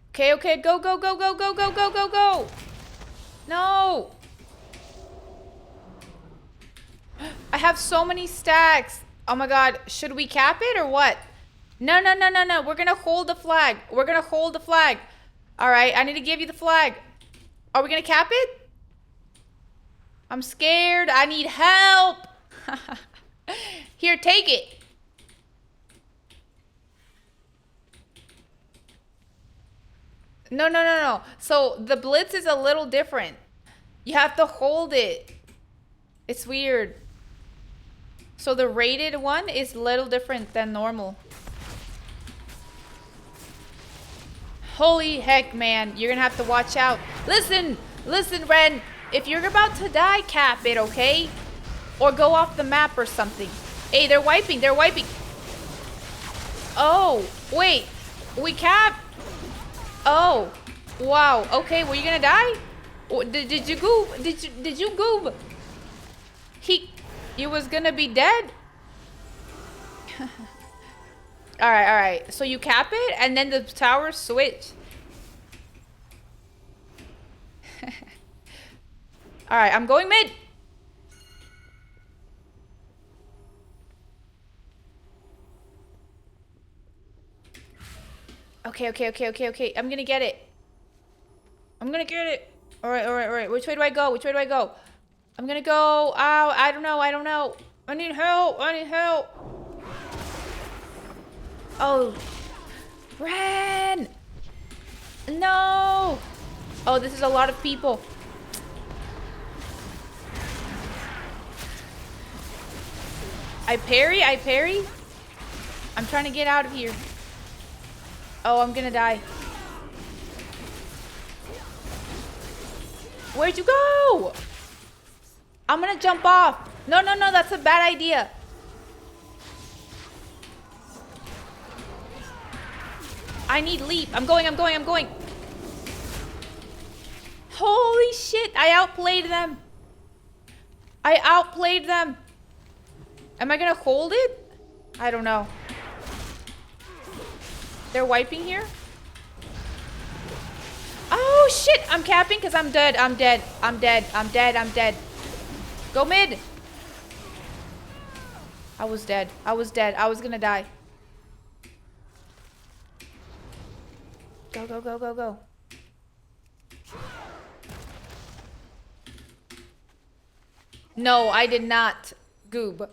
Okay, okay, go, go, go, go, go, go, go, go, go. No. I have so many stacks. Oh my god, should we cap it or what? No, no, no, no, no. We're gonna hold the flag. We're gonna hold the flag. All right, I need to give you the flag. Are we gonna cap it? I'm scared. I need help. Here, take it. No, no, no, no. So the blitz is a little different. You have to hold it. It's weird. So the rated one is a little different than normal. Holy heck, man. You're gonna have to watch out. Listen, listen, Ren. If you're about to die, cap it, okay? Or go off the map or something. Hey, they're wiping. They're wiping. Oh, wait. We cap. Oh, wow. Okay, were you gonna die? Did you goob? Did you goob? You was gonna be dead. All right, all right. So you cap it, and then the towers switch. All right, I'm going mid. Okay, okay, okay, okay, okay. I'm gonna get it. I'm gonna get it. All right, all right, all right. Which way do I go? Which way do I go? I'm gonna go. Oh, I don't know. I don't know. I need help. I need help. Oh, Ren! No! Oh, this is a lot of people. I parry. I parry. I'm trying to get out of here. Oh, I'm gonna die. Where'd you go? I'm gonna jump off. No, no, no, that's a bad idea. I need leap. I'm going, I'm going, I'm going. Holy shit, I outplayed them. I outplayed them. Am I gonna hold it? I don't know. They're wiping here. Oh shit, I'm capping because I'm dead. I'm dead. I'm dead. I'm dead. I'm dead. Go mid. I was dead. I was dead. I was gonna die. Go, go, go, go, go. No, I did not goob.